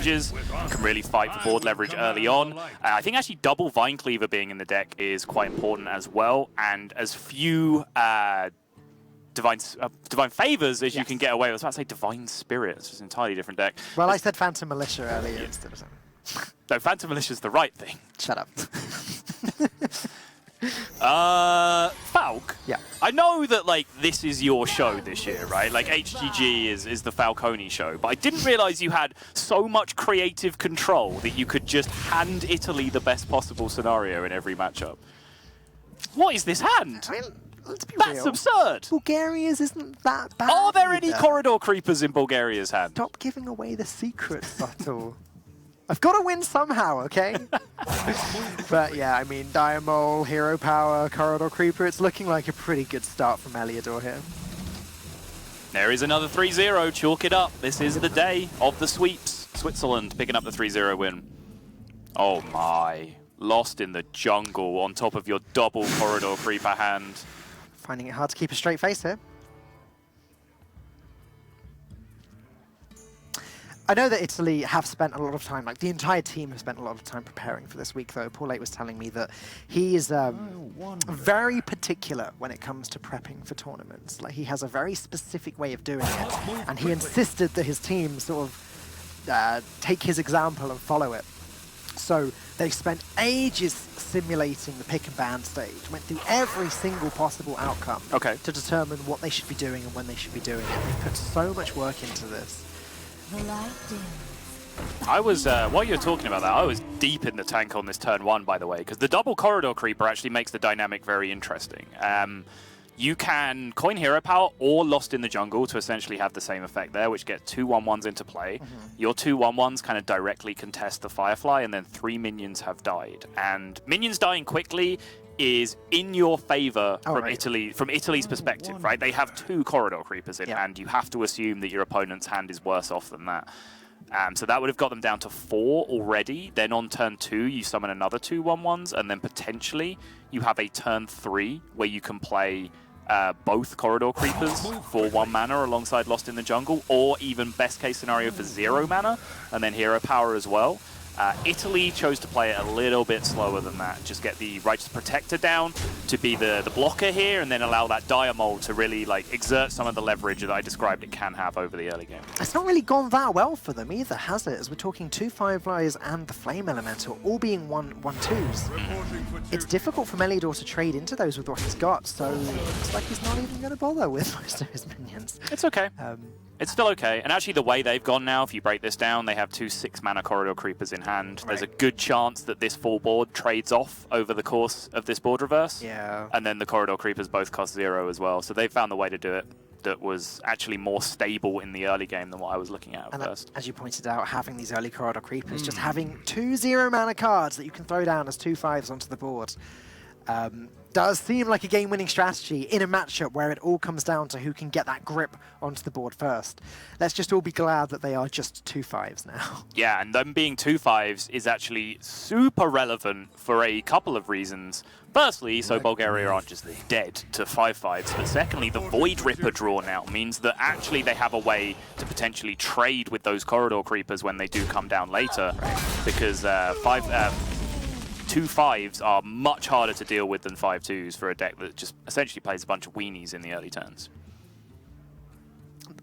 exchanges, can really fight for board leverage early on. I think actually double Vine Cleaver being in the deck is quite important as well, and as few Divine Favors as you can get away with. I was about to say Divine Spirits, it's an entirely different deck. Well, I said Phantom Militia earlier instead of something. No, Phantom Militia is the right thing. Shut up. Falk? Yeah. I know that, like, this is your show this year, right? Like, HGG is the Falcone show, but I didn't realize you had so much creative control that you could just hand Italy the best possible scenario in every matchup. What is this hand? I mean, let's be That's real. absurd. Bulgaria's isn't that bad. Are there any either. corridor creepers in Bulgaria's hand? Stop giving away the secret, Subtle. I've got to win somehow, okay? But yeah, I mean, Diamol, Hero Power, Corridor Creeper, it's looking like a pretty good start from Eliodor here. There is another 3-0, chalk it up. This is the day of the sweeps. Switzerland picking up the 3-0 win. Oh my. Lost in the jungle on top of your double Corridor Creeper hand. Finding it hard to keep a straight face here. I know that Italy have spent a lot of time, like the entire team has spent a lot of time preparing for this week, though. Paul 8 was telling me that he is very particular when it comes to prepping for tournaments. Like, he has a very specific way of doing it, and he insisted that his team sort of take his example and follow it. So they spent ages simulating the pick and ban stage, went through every single possible outcome to determine what they should be doing and when they should be doing it. They've put so much work into this. I was, while you were talking about that, I was deep in the tank on this turn 1, by the way, because the double Corridor Creeper actually makes the dynamic very interesting. You can coin Hero Power or Lost in the Jungle to essentially have the same effect there, which get 2 1-1s into play. Your 2 1-1s kind of directly contest the Firefly, and then 3 minions have died. And minions dying quickly is in your favor from Italy's perspective, right? They have 2 Corridor Creepers in hand. You have to assume that your opponent's hand is worse off than that. So that would have got them down to 4 already. Then on turn 2, you summon another 2 1-1s, and then potentially you have a turn 3 where you can play both Corridor Creepers for 1 mana alongside Lost in the Jungle, or even best case scenario for 0 mana, and then Hero Power as well. Italy chose to play it a little bit slower than that. Just get the Righteous Protector down to be the blocker here, and then allow that Diamol to really like exert some of the leverage that I described it can have over the early game. It's not really gone that well for them either, has it? As we're talking 2 Fireflies and the Flame Elemental all being 1/2s. It's difficult for Eliodor to trade into those with what he's got, so it's like he's not even going to bother with most of his minions. It's okay. It's still okay. And actually the way they've gone now, if you break this down, they have 2 6-mana Corridor Creepers in hand. There's a good chance that this full board trades off over the course of this board reverse. Yeah. And then the Corridor Creepers both cost 0 as well. So they found the way to do it that was actually more stable in the early game than what I was looking at first. As you pointed out, having these early Corridor Creepers, just having 2 0-mana cards that you can throw down as 2 5s onto the board, does seem like a game-winning strategy in a matchup where it all comes down to who can get that grip onto the board first. Let's just all be glad that they are just 2 5s now. Yeah, and them being 2 5s is actually super relevant for a couple of reasons. Firstly, so Bulgaria aren't just dead to 5 5s, but secondly, the Void Ripper draw now means that actually they have a way to potentially trade with those Corridor Creepers when they do come down later, because 2 5s are much harder to deal with than 5 2s for a deck that just essentially plays a bunch of weenies in the early turns.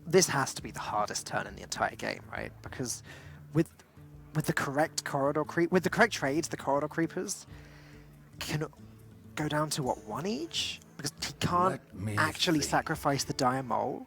This has to be the hardest turn in the entire game, right? Because with the correct with the correct trades, the Corridor Creepers can go down to what, 1 each? Because he can't actually sacrifice the Diamol.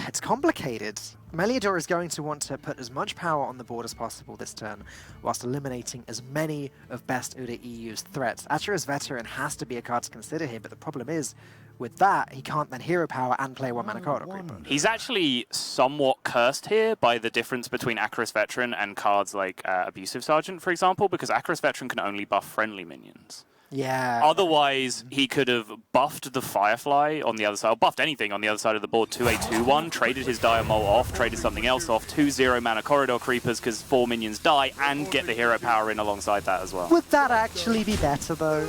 It's complicated. Eliodor is going to want to put as much power on the board as possible this turn, whilst eliminating as many of Best Uda EU's threats. Atura's Veteran has to be a card to consider here, but the problem is, with that, he can't then Hero Power and play 1-mana Corridor Creeper. He's actually somewhat cursed here by the difference between Acaris Veteran and cards like Abusive Sergeant, for example, because Acaris Veteran can only buff friendly minions. Yeah. Otherwise, he could have buffed the Firefly on the other side, or buffed anything on the other side of the board to a 2-1, traded his Diamol off, traded something else off, 2 0-mana Corridor Creepers because 4 minions die, and get the Hero Power in alongside that as well. Would that actually be better, though?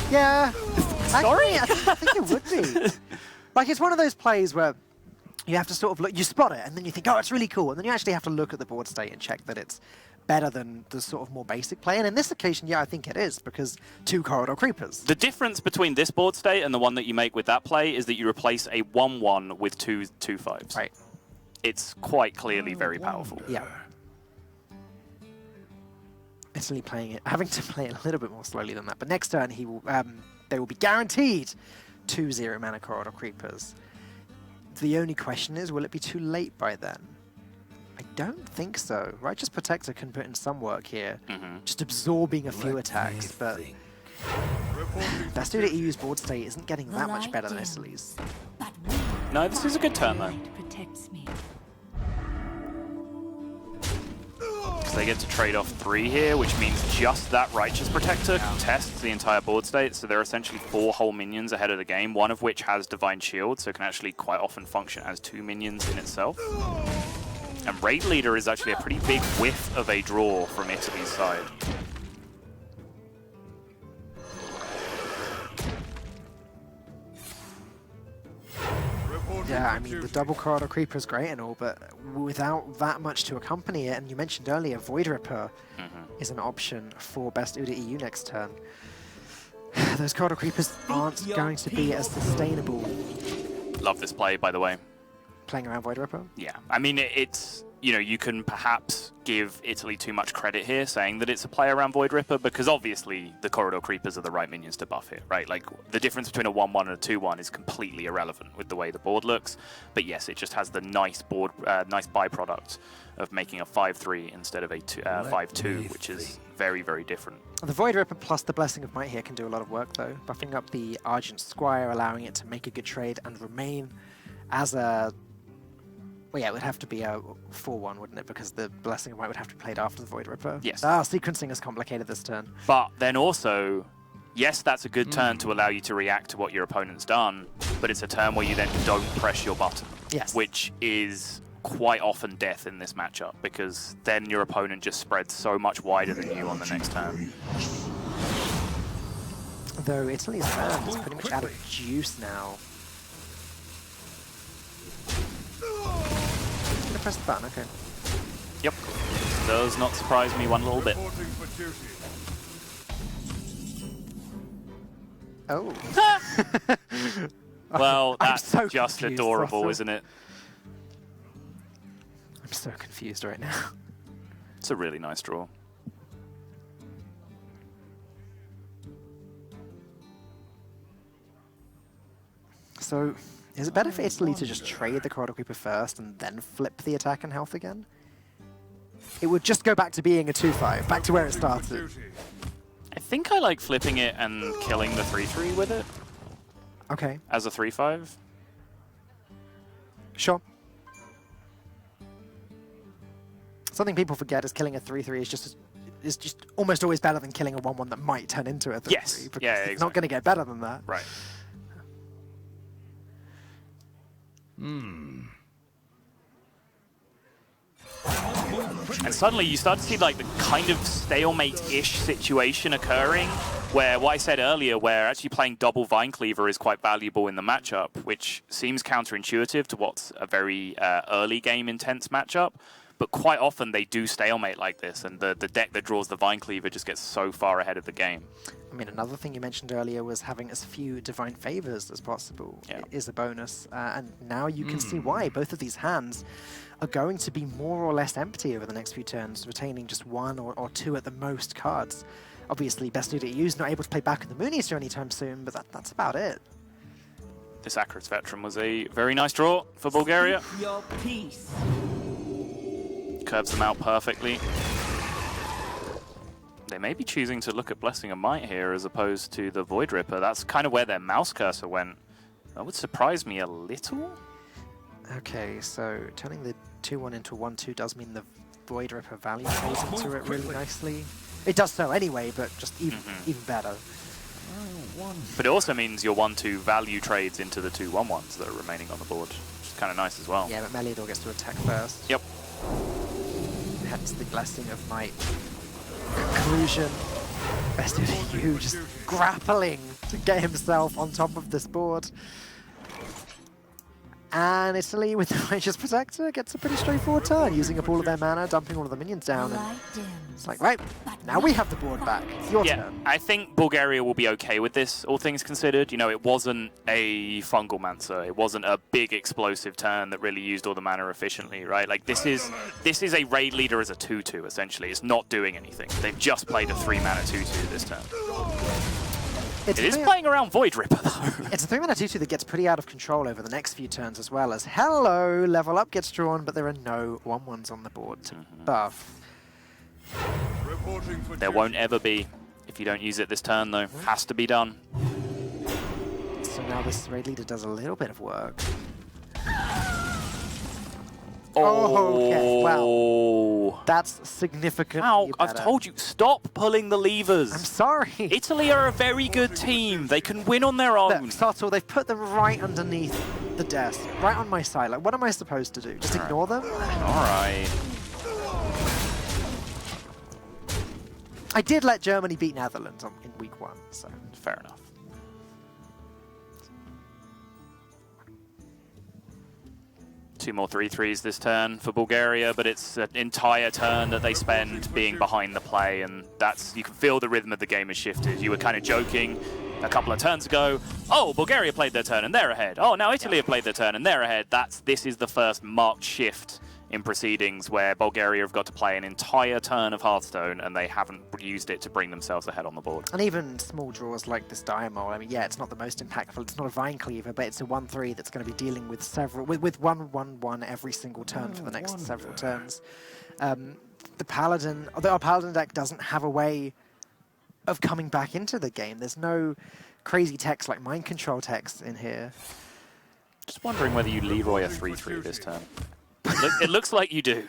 Yeah. Sorry? Actually, I think it would be. Like, it's one of those plays where you have to sort of look, you spot it, and then you think, oh, it's really cool, and then you actually have to look at the board state and check that it's better than the sort of more basic play. And in this occasion, yeah, I think it is, because 2 corridor creepers. The difference between this board state and the one that you make with that play is that you replace a 1/1 with 2 2/5s. Right. It's quite clearly very powerful. Yeah. Italy playing it, having to play it a little bit more slowly than that. But next turn, he will, they will be guaranteed 2 0-mana corridor creepers. The only question is, will it be too late by then? I don't think so. Righteous Protector can put in some work here, just absorbing a few attacks, but Best EU's board state isn't getting that much better than Italy's. No, this is a good turn though. Because they get to trade off 3 here, which means just that Righteous Protector contests the entire board state, so they're essentially 4 whole minions ahead of the game, one of which has Divine Shield, so can actually quite often function as 2 minions in itself. And Raid Leader is actually a pretty big whiff of a draw from Italy's side. Yeah, I mean, the double corridor creeper is great and all, but without that much to accompany it, and you mentioned earlier, Void Ripper is an option for Best EU next turn. Those corridor creepers aren't going to be as sustainable. Love this play, by the way. Playing around Void Ripper? Yeah, I mean, it's, you know, you can perhaps give Italy too much credit here, saying that it's a play around Void Ripper, because obviously the corridor creepers are the right minions to buff it, right? Like, the difference between a 1/1 and a 2/1 is completely irrelevant with the way the board looks. But yes, it just has the nice board, nice byproduct of making a 5/3 instead of a 5/2, which is very, very different. The Void Ripper plus the Blessing of Might here can do a lot of work, though. Buffing up the Argent Squire, allowing it to make a good trade and remain as a... Well, yeah, it would have to be a 4/1, wouldn't it? Because the Blessing of Might would have to be played after the Void Ripper. Yes. Sequencing is complicated this turn. But then also, yes, that's a good turn to allow you to react to what your opponent's done, but it's a turn where you then don't press your button. Yes. Which is quite often death in this matchup, because then your opponent just spreads so much wider than you on the next turn. Though Italy's turn is pretty much out of juice now. Press the button, okay. Yep. Does not surprise me one little bit. Oh. Well, that's so just confused, adorable, Russell. isn't it? I'm so confused right now. It's a really nice draw. So, is it better for Italy to just trade the Corridor Creeper first and then flip the attack and health again? It would just go back to being a 2/5, back to where it started. I think I like flipping it and killing the 3/3 with it Okay, as a 3/5. sure. Something people forget is killing a 3/3 is just almost always better than killing a 1/1 that might turn into a 3/3. Yes, Because yeah, it's not going to get better than that. Right. And suddenly you start to see like the kind of stalemate-ish situation occurring, where what I said earlier, where actually playing double Vine Cleaver is quite valuable in the matchup, which seems counterintuitive to what's a very early game intense matchup. But quite often they do stalemate like this, and the deck that draws the Vine Cleaver just gets so far ahead of the game. I mean, another thing you mentioned earlier was having as few Divine Favors as possible. Yeah. It is a bonus, and now you can see why. Both of these hands are going to be more or less empty over the next few turns, retaining just 1 or 2 at the most cards. Obviously, Best EU's not able to play back in the Moon Eater anytime soon, but that's about it. This Acris Veteran was a very nice draw for Bulgaria. Your peace. Curves them out perfectly. They may be choosing to look at Blessing of Might here as opposed to the Void Ripper. That's kind of where their mouse cursor went. That would surprise me a little. Okay, so turning the 2/1 into 1/2 does mean the Void Ripper value plays into it really nicely. It does so anyway, but just even better. But it also means your 1/2 value trades into the 2 1/1s that are remaining on the board, which is kind of nice as well. Yeah, but Meliador gets to attack first. Yep. Hence the Blessing of Might. Conclusion. Best of EU just grappling to get himself on top of this board. And Italy, with the Righteous Protector, gets a pretty straightforward turn, using up all of their mana, dumping all of the minions down. And it's like, right, now we have the board back. It's your turn. I think Bulgaria will be okay with this, all things considered. You know, it wasn't a Fungal Mancer. It wasn't a big explosive turn that really used all the mana efficiently, right? Like, this is a raid leader as a 2-2, essentially. It's not doing anything. They've just played a 3-mana 2-2 this turn. It is playing around Void Ripper, though. It's a 3-mana 2-2 that gets pretty out of control over the next few turns as well, as hello, level up gets drawn, but there are no 1/1s on the board to buff. There won't ever be if you don't use it this turn, though. Has to be done. So now this raid leader does a little bit of work. Oh, okay. Well, that's significantly better. I've told you, stop pulling the levers. I'm sorry. Italy are a very good team. They can win on their own. Look, Subtle, they've put them right underneath the desk, right on my side. Like, what am I supposed to do? Just ignore them? All right. I did let Germany beat Netherlands in week 1, so fair enough. Two more 3-3s this turn for Bulgaria, but it's an entire turn that they spend being behind the play, and that's, you can feel the rhythm of the game has shifted. You were kind of joking a couple of turns ago, oh, Bulgaria played their turn and they're ahead. Oh, now Italy have played their turn and they're ahead. This is the first marked shift in proceedings where Bulgaria have got to play an entire turn of Hearthstone and they haven't used it to bring themselves ahead on the board. And even small draws like this Diamol, I mean, yeah, it's not the most impactful, it's not a Vine Cleaver, but it's a 1-3 that's going to be dealing with several, with 1-1-1 every single turn for the next several turns. The Paladin, although our Paladin deck doesn't have a way of coming back into the game, there's no crazy text like Mind Control text in here. Just wondering whether you Leroy a 3-3 this turn. It looks like you do.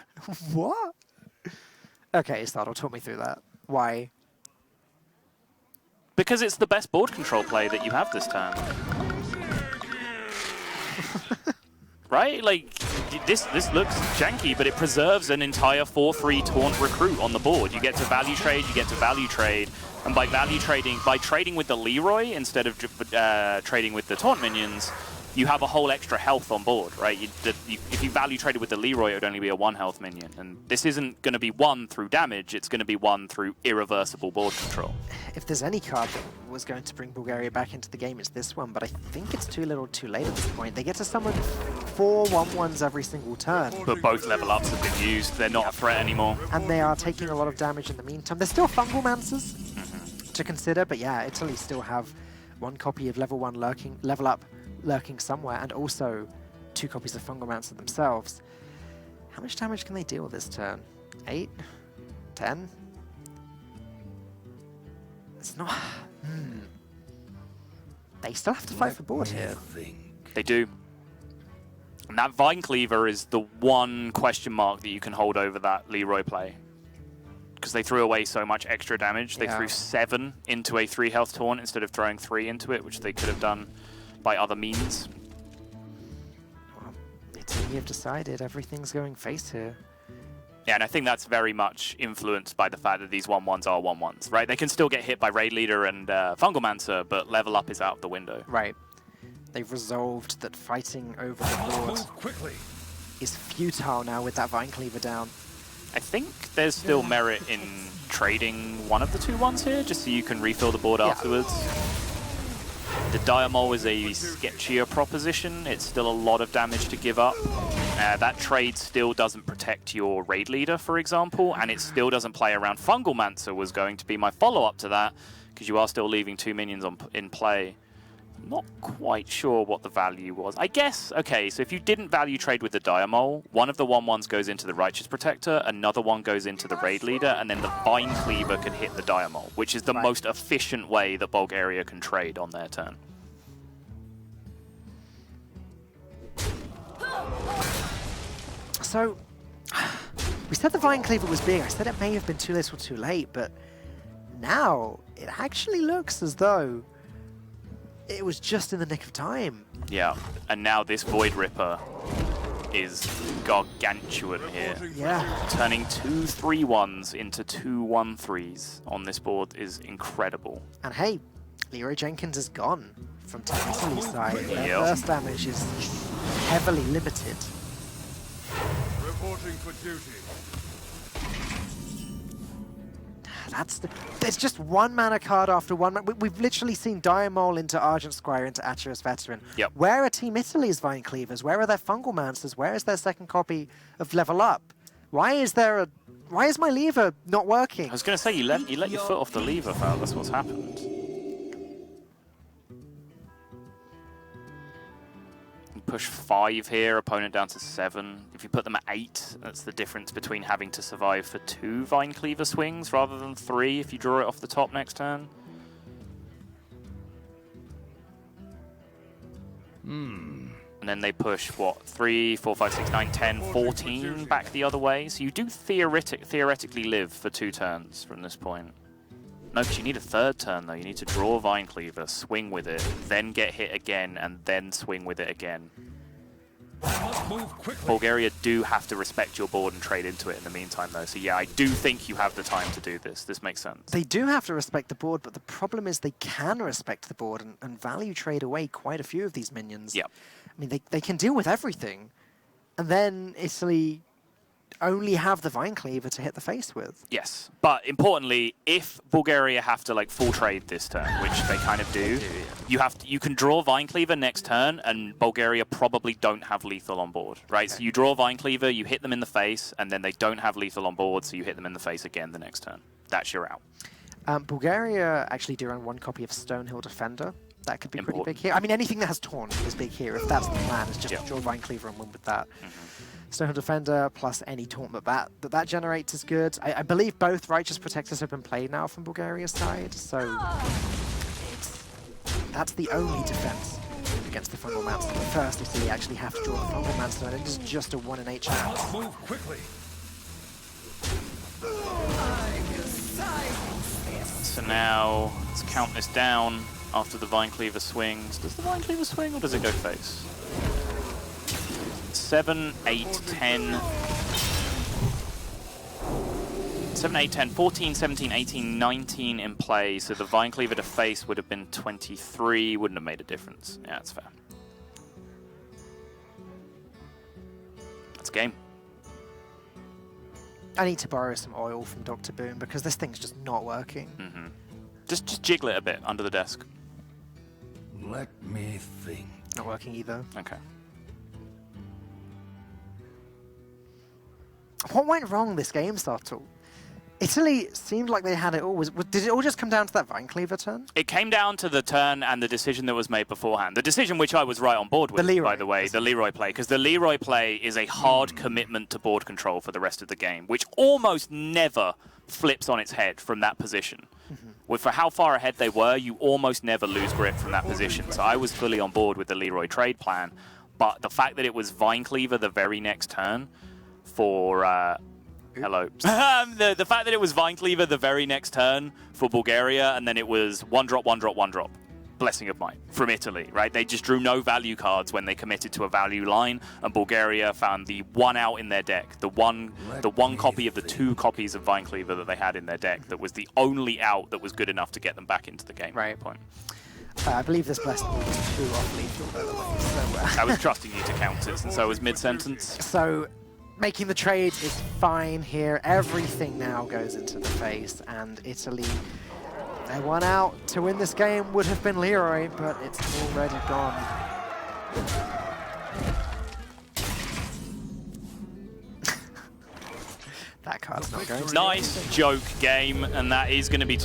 What? Okay, Startle, talk me through that. Why? Because it's the best board control play that you have this turn. Right? Like, this looks janky, but it preserves an entire 4-3 taunt recruit on the board. You get to value trade, and by trading with the Leroy instead of trading with the taunt minions, you have a whole extra health on board, right? If you value traded with the Leroy, it would only be a 1 health minion. And this isn't going to be won through damage, it's going to be won through irreversible board control. If there's any card that was going to bring Bulgaria back into the game, it's this one, but I think it's too little too late at this point. They get to summon 4 1/1s every single turn. But both level ups have been used, they're not a threat anymore. And they are taking a lot of damage in the meantime. There's still Fungal Mancers to consider, but yeah, Italy still have 1 copy of level 1 level up lurking somewhere, and also 2 copies of Fungal Mancer themselves. How much damage can they deal this turn? 8? 10? It's not... They still have to fight for board here. They do. And that Vine Cleaver is the one question mark that you can hold over that Leroy play. Because they threw away so much extra damage. They threw 7 into a 3 health taunt instead of throwing 3 into it, which they could have done by other means. Well, Italy have decided everything's going face here. Yeah, and I think that's very much influenced by the fact that these 1/1s are 1/1s, right? They can still get hit by Raid Leader and Fungal Mancer, but level up is out of the window. Right. They've resolved that fighting over the board is futile now with that Vine Cleaver down. I think there's still merit in trading one of the 2/1s here, just so you can refill the board afterwards. The Diamol is a sketchier proposition. It's still a lot of damage to give up. That trade still doesn't protect your Raid Leader, for example, and it still doesn't play around. Fungal Mancer was going to be my follow-up to that, because you are still leaving 2 minions in play. Not quite sure what the value was. I guess, okay, so if you didn't value trade with the Diamol, one of the 1/1s goes into the Righteous Protector, another one goes into the Raid Leader, and then the Vine Cleaver can hit the Diamol, which is the most efficient way that Bulgaria can trade on their turn. So, we said the Vine Cleaver was big. I said it may have been too little too late, but now it actually looks as though it was just in the nick of time. Yeah, and now this Void Ripper is gargantuan here. Yeah. Turning 2 3/1s into 2 1/3s on this board is incredible. And hey, Leroy Jenkins is gone from Team Italy's side. Their Yep. first damage is heavily limited. Reporting for duty. There's just one mana card after one. We've literally seen Diamol into Argent Squire into Atyrus Veteran. Yep. Where are Team Italy's Vine Cleavers? Where are their Fungal Monsters? Where is their second copy of Level Up? Why is my lever not working? I was going to say, you let your foot off the lever, Val. That's what's happened. You push 5 here, opponent down to 7. If you put them at 8, that's the difference between having to survive for 2 Vine Cleaver swings rather than 3 if you draw it off the top next turn. And then they push, what, 3, 4, 5, 6, 9, 10, 14 back the other way. So you do theoretically live for 2 turns from this point. No, because you need a 3rd turn, though. You need to draw Vine Cleaver, swing with it, then get hit again, and then swing with it again. Bulgaria do have to respect your board and trade into it in the meantime, though. So yeah, I do think you have the time to do this. This makes sense. They do have to respect the board, but the problem is they can respect the board and value trade away quite a few of these minions. Yep. I mean, they can deal with everything, and then Italy only have the Vine Cleaver to hit the face with. Yes, but importantly, if Bulgaria have to like full trade this turn, which they kind of do, you can draw Vine Cleaver next turn, and Bulgaria probably don't have lethal on board, right? Okay. So you draw Vine Cleaver, you hit them in the face, and then they don't have lethal on board, so you hit them in the face again the next turn. That's your out. Bulgaria actually do run 1 copy of Stonehill Defender. That could be pretty big here. I mean, anything that has Taunt is big here. If that's the plan, is just draw Vine Cleaver and win with that. Stonehill Defender plus any Taunt that generates is good. I believe both Righteous Protectors have been played now from Bulgaria's side, so that's the only defense against the Fungal Monster. But first, Italy actually have to draw the Fungal Monster, and it is just a 1 in 8 chance. Move quickly. So now let's count this down after the Vine Cleaver swings. Does the Vine Cleaver swing or does it go face? 7, 8, 10. 7, 8, 10, 14, 17, 18, 19 in play. So the Vine Cleaver to face would have been 23. Wouldn't have made a difference. Yeah, that's fair. That's game. I need to borrow some oil from Dr. Boom because this thing's just not working. Just jiggle it a bit under the desk. Let me think. Not working either. Okay. What went wrong this game, Startle? Italy seemed like they had it all. Did it all just come down to that Vine Cleaver turn? It came down to the turn and the decision that was made beforehand. The decision which I was right on board with, by the way, the Leroy play. Because the Leroy play is a hard commitment to board control for the rest of the game, which almost never flips on its head from that position. For how far ahead they were, you almost never lose grip from that position. So I was fully on board with the Leroy trade plan. But the fact that it was Vine Cleaver the very next turn for... hello. The fact that it was Vine Cleaver the very next turn for Bulgaria, and then it was 1 drop, 1 drop, 1 drop. Blessing of mine from Italy, right? They just drew no value cards when they committed to a value line, and Bulgaria found the 1 out in their deck, the one copy of the 2 copies of Vine Cleaver that they had in their deck that was the only out that was good enough to get them back into the game. Right. Point. I believe this Blessed Ball was 2 off lethal, by the way. So, I was trusting you to count it, and so was mid-sentence. So, making the trade is fine here. Everything now goes into the face, and Italy, their 1 out to win this game would have been Leroy, but it's already gone. That card's not going to Nice joke game, and that is going to be